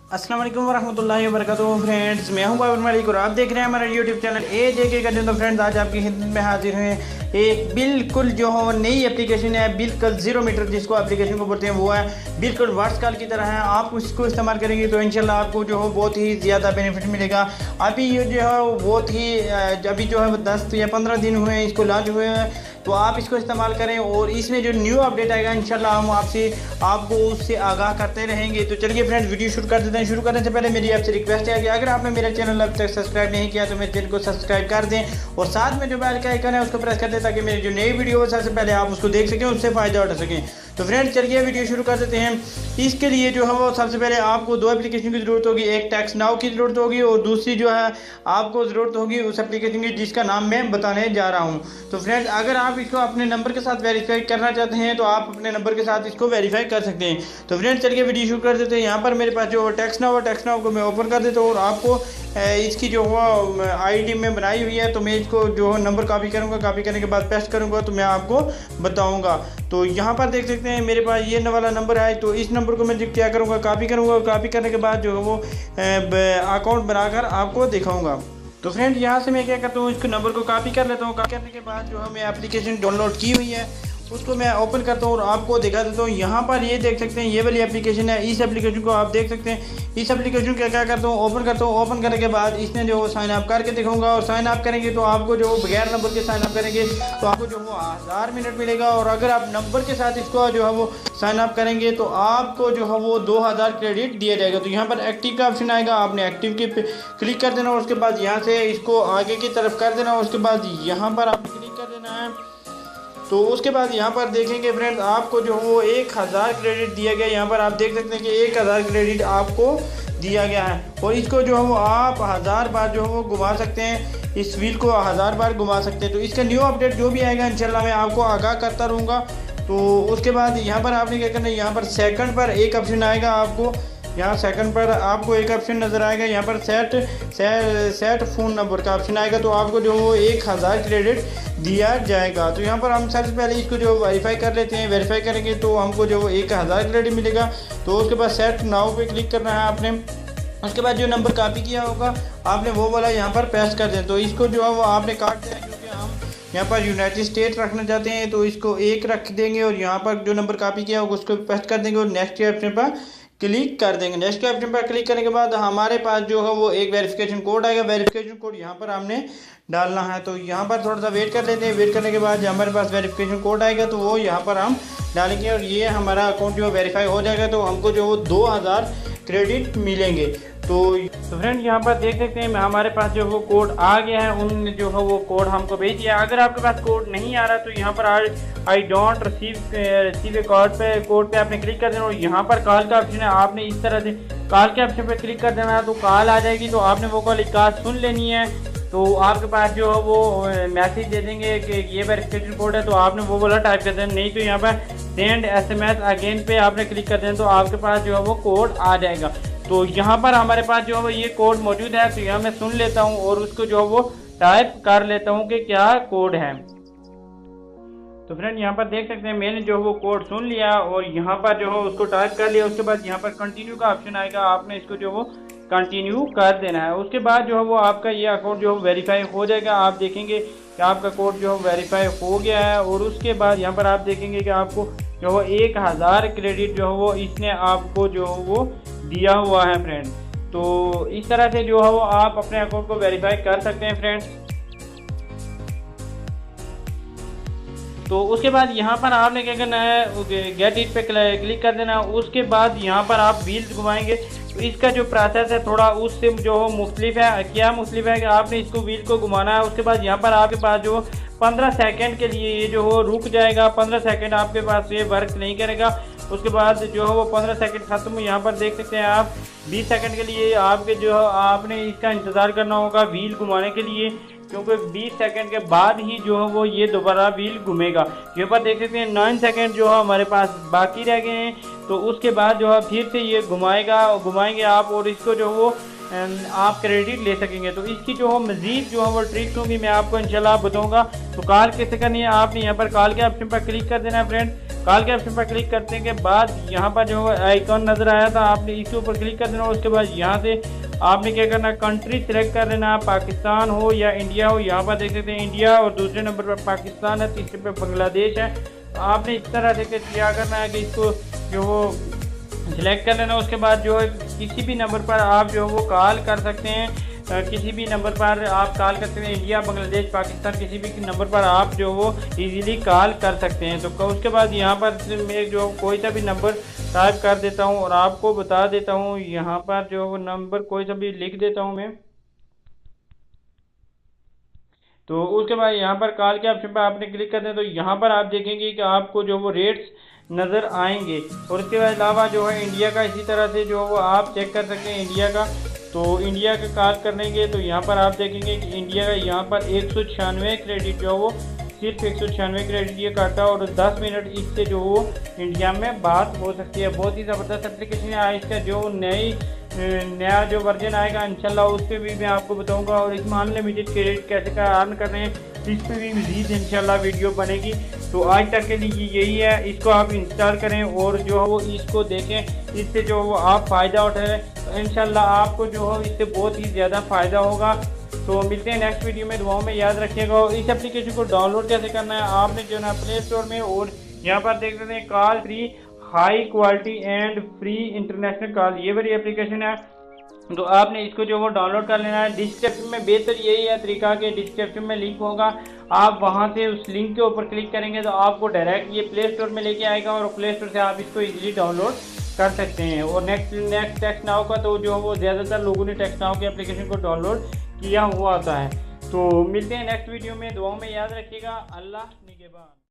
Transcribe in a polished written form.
अस्सलाम वालेकुम वरहमतुल्लाहि वबरकातुहू। फ्रेंड्स, मैं हूं बाबर मलिक और आप देख रहे हैं हमारा यूट्यूब चैनल AJK का। तो फ्रेंड्स, आज आपकी खिदमत में हाजिर हैं एक बिल्कुल जो हो नई एप्लीकेशन है, बिल्कुल 0 मीटर जिसको एप्लीकेशन को बोलते हैं, वो है बिल्कुल व्हाट्सकॉल की तरह है। आप उसको इस्तेमाल करेंगे तो इंशाल्लाह आपको जो हो बहुत ही ज़्यादा बेनिफिट मिलेगा। अभी ये जो है बहुत ही अभी जो है 10 या 15 दिन हुए हैं इसको लॉन्च हुए हैं, तो आप इसको इस्तेमाल करें और इसमें जो न्यू अपडेट आएगा इंशाल्लाह हम आपको उससे आगाह करते रहेंगे। तो चलिए फ्रेंड्स, वीडियो शुरू कर देते हैं। शुरू करने से पहले मेरी आपसे रिक्वेस्ट है कि अगर आपने मेरा चैनल अब तक सब्सक्राइब नहीं किया तो मेरे चैनल को सब्सक्राइब कर दें और साथ में जो बेल का आइकन है उसको प्रेस कर दें ताकि मेरी जो नई वीडियो है सबसे पहले आप उसको देख सकें, उससे फ़ायदा उठा सकें। तो फ्रेंड्स, चलिए वीडियो शुरू कर देते हैं। इसके लिए जो है वो सबसे पहले आपको 2 एप्लीकेशन की ज़रूरत होगी। एक टैक्स नाउ की ज़रूरत होगी और दूसरी जो है आपको ज़रूरत होगी उस एप्लीकेशन की जिसका नाम मैं बताने जा रहा हूँ। तो फ्रेंड्स, अगर आप इसको अपने नंबर के साथ वेरीफाई करना चाहते हैं तो आप अपने नंबर के साथ इसको वेरीफाई कर सकते हैं। तो फ्रेंड्स, चलिए वीडियो शुरू कर देते हैं। यहाँ पर मेरे पास जो टैक्स नाउ को मैं ओपन कर देता हूँ और आपको इसकी जो वो ID में बनाई हुई है, तो मैं इसको जो नंबर कॉपी करूँगा, कॉपी करने के बाद पेस्ट करूँगा तो मैं आपको बताऊँगा। तो यहाँ पर देख सकते हैं मेरे पास ये वाला नंबर है, तो इस नंबर को मैं क्या करूँगा, कॉपी करूँगा और कॉपी करने के बाद जो है वो अकाउंट बनाकर आपको दिखाऊँगा। तो फ्रेंड, यहाँ से मैं क्या करता हूँ, इसको नंबर को कॉपी कर लेता हूँ। कॉपी करने के बाद जो हमें एप्लीकेशन डाउनलोड की हुई है उसको मैं ओपन करता हूँ और आपको दिखा देता हूँ। यहाँ पर ये देख सकते हैं ये वाली एप्लीकेशन है। इस एप्लीकेशन को आप देख सकते हैं। इस एप्लीकेशन का क्या करता हूँ, ओपन करता हूँ। ओपन करने के बाद इसने जो साइन अप करके दिखाऊंगा और साइन अप करेंगे तो आपको जो बगैर नंबर के साइन अप करेंगे तो आपको जो वो 1000 मिनट मिलेगा और अगर आप नंबर के साथ इसको जो है वो साइन अप करेंगे तो आपको जो है वो 2000 क्रेडिट दिया जाएगा। तो यहाँ पर एक्टिव का ऑप्शन आएगा, आपने एक्टिव के पे क्लिक कर देना और उसके बाद यहाँ से इसको आगे की तरफ कर देना और उसके बाद यहाँ पर आपने क्लिक कर देना है। तो उसके बाद यहाँ पर देखेंगे फ्रेंड्स, आपको जो वो 1000 क्रेडिट दिया गया। यहाँ पर आप देख सकते हैं कि 1000 क्रेडिट आपको दिया गया है और इसको जो है वो आप 1000 बार जो है वो घुमा सकते हैं। इस व्हील को 1000 बार घुमा सकते हैं। तो इसका न्यू अपडेट जो भी आएगा इंशाल्लाह मैं आपको आगाह करता रहूँगा। तो उसके बाद यहाँ पर आपने क्या करना है, यहाँ पर सेकंड पर एक ऑप्शन आएगा, आपको यहाँ सेकंड पर आपको एक ऑप्शन नज़र आएगा। यहाँ पर सेट फ़ोन नंबर का ऑप्शन आएगा, तो आपको जो वो 1000 क्रेडिट दिया जाएगा। तो यहाँ पर हम सबसे पहले इसको जो वेरीफाई कर लेते हैं। वेरीफाई करेंगे तो हमको जो वो 1000 क्रेडिट मिलेगा। तो उसके बाद सेट नाउ पे क्लिक करना है आपने। उसके बाद जो नंबर कॉपी किया होगा आपने वो वाला यहाँ पर पेस्ट कर दें। तो इसको जो है वो आपने काट देना, क्योंकि हम यहाँ पर यूनाइटेड स्टेट रखना चाहते हैं तो इसको 1 रख देंगे और यहाँ पर जो नंबर कॉपी किया होगा उसको पेस्ट कर देंगे और नेक्स्ट के ऑप्शन पर क्लिक कर देंगे। नेक्स्ट के ऑप्शन पर क्लिक करने के बाद हमारे पास जो है वो एक वेरिफिकेशन कोड आएगा। वेरिफिकेशन कोड यहाँ पर हमने डालना है। तो यहाँ पर थोड़ा सा वेट कर लेते हैं। वेट करने के बाद जब हमारे पास वेरिफिकेशन कोड आएगा तो वो यहाँ पर हम डालेंगे और ये हमारा अकाउंट जो वेरीफाई हो जाएगा। तो हमको जो वो 2000 क्रेडिट मिलेंगे। तो फ्रेंड, यहाँ पर देख सकते हैं हमारे पास जो वो कोड आ गया है। उन्होंने जो है वो कोड हमको भेज दिया। अगर आपके पास कोड नहीं आ रहा तो यहाँ पर I don't receive A code पे आपने क्लिक कर देना और यहाँ पर कॉल का ऑप्शन है। आपने इस तरह से कॉल के ऑप्शन पे क्लिक कर देना है तो कॉल आ जाएगी। तो आपने वो कॉल सुन लेनी है। तो आपके पास जो है वो मैसेज दे देंगे कि ये वेरिफिकेशन कोड है, तो आपने वो वाला टाइप कर देना। नहीं तो यहाँ पर सेंड SMS अगेन पे आपने क्लिक कर देना तो आपके पास जो है वो कोड आ जाएगा। तो यहाँ पर हमारे पास जो है वो ये कोड मौजूद है। तो यहाँ मैं सुन लेता हूँ और उसको जो है वो टाइप कर लेता हूँ कि क्या कोड है। तो फ्रेंड, यहाँ पर देख सकते हैं मैंने जो है वो कोड सुन लिया और यहाँ पर जो है उसको टाइप कर लिया। उसके बाद यहाँ पर कंटिन्यू का ऑप्शन आएगा, आपने इसको जो वो कंटिन्यू कर देना है। उसके बाद जो है वो आपका ये अकाउंट जो है वेरीफाई हो जाएगा। आप देखेंगे कि आपका कोड जो है वेरीफाई हो गया है और उसके बाद यहाँ पर आप देखेंगे कि आपको जो है 1000 क्रेडिट जो है वो इसने आपको जो है वो दिया हुआ है फ्रेंड। तो इस तरह से जो है वो आप अपने अकाउंट को वेरीफाई कर सकते हैं फ्रेंड्स। तो उसके बाद यहाँ पर आपने क्या करना है, गेट इट पे क्लिक कर देना। उसके बाद यहाँ पर आप व्हील्स घुमाएंगे। तो इसका जो प्रोसेस है थोड़ा उससे जो हो मुख्तलिफ है। क्या मुख्तलिफ है कि आपने इसको व्हील को घुमाना है। उसके बाद यहाँ पर आपके पास जो 15 सेकंड के लिए ये जो हो रुक जाएगा। 15 सेकंड आपके पास ये वर्क नहीं करेगा। उसके बाद जो है वो 15 सेकंड ख़त्म। यहाँ पर देख सकते हैं आप 20 सेकंड के लिए आपके जो है आपने इसका इंतज़ार करना होगा व्हील घुमाने के लिए, क्योंकि 20 सेकंड के बाद ही जो है वो ये दोबारा व्हील घूमेगा। यहाँ पर देख सकते हैं 9 सेकंड जो है हमारे पास बाकी रह गए हैं। तो उसके बाद जो है फिर से ये घुमाएंगे आप और इसको जो वो आप क्रेडिट ले सकेंगे। तो इसकी जो है मज़ीद जो है वो ट्रिक्स होंगी मैं आपको इंशाल्लाह बताऊंगा। तो कॉल कैसे करनी है, आपने यहाँ पर कॉल के ऑप्शन पर क्लिक कर देना है फ्रेंड। कॉल के ऑप्शन पर क्लिक करने के बाद यहाँ पर जो आइकॉन नज़र आया था आपने इसके ऊपर क्लिक कर देना। उसके बाद यहाँ से आपने क्या करना, कंट्री सिलेक्ट कर लेना, पाकिस्तान हो या इंडिया हो। यहाँ पर देख सकते हैं इंडिया और दूसरे नंबर पर पाकिस्तान है, तीसरे पर बांग्लादेश है। आपने इस तरह से क्या करना है कि इसको जो वो सिलेक्ट कर लेना। उसके बाद जो है किसी भी नंबर पर आप जो वो कॉल कर सकते हैं, किसी भी नंबर पर आप कॉल कर सकते हैं, इंडिया, बांग्लादेश, पाकिस्तान, किसी भी नंबर पर आप जो वो इजीली कॉल कर सकते हैं। तो उसके बाद यहाँ पर मैं जो कोई सा भी नंबर टाइप कर देता हूँ और आपको बता देता हूँ। यहाँ पर जो वो नंबर कोई सा भी लिख देता हूँ मैं। तो उसके बाद यहाँ पर कॉल के ऑप्शन पर आपने क्लिक कर दें तो यहाँ पर आप देखेंगे कि आपको जो वो रेट्स नज़र आएंगे। और इसके अलावा जो है इंडिया का इसी तरह से जो वो आप चेक कर सकते हैं इंडिया का। तो इंडिया का कॉल करेंगे तो यहाँ पर आप देखेंगे कि इंडिया का यहाँ पर 196 क्रेडिट जो वो सिर्फ 196 क्रेडिट ये काटा और 10 मिनट इससे जो वो इंडिया में बात हो सकती है। बहुत ही ज़बरदस्त एप्लीकेशन है। इसका जो नया जो वर्जन आएगा इंशाल्लाह उस पर भी मैं आपको बताऊंगा। और इसमें अनलिमिटेड क्रेडिट कैसे का अर्न कर रहे हैं इस पर भी मज़ीद इंशाल्लाह वीडियो बनेगी। तो आज तक के लिए यही है, इसको आप इंस्टॉल करें और जो है वो इसको देखें, इससे जो वो आप फ़ायदा उठाएं तो इंशाल्लाह आपको जो है इससे बहुत ही ज़्यादा फ़ायदा होगा। तो मिलते हैं नेक्स्ट वीडियो में, दुआओं में याद रखिएगा। और इस एप्लीकेशन को डाउनलोड कैसे करना है आपने जो ना प्ले स्टोर में, और यहाँ पर देख सकते हैं call free high quality and free international call, ये वाली एप्लीकेशन है। तो आपने इसको जो वो डाउनलोड कर लेना है। डिस्क्रिप्शन में बेहतर यही है तरीका कि डिस्क्रिप्शन में लिंक होगा, आप वहां से उस लिंक के ऊपर क्लिक करेंगे तो आपको डायरेक्ट ये प्ले स्टोर में लेके आएगा और प्ले स्टोर से आप इसको इजीली डाउनलोड कर सकते हैं। और नेक्स्ट टेक्स्ट नाउ का तो जो वो ज़्यादातर लोगों ने टेक्स्ट नाउ के एप्लीकेशन को डाउनलोड किया हुआ होता है। तो मिलते हैं नेक्स्ट वीडियो में, दुआओं में याद रखिएगा। अल्लाह निगहबान।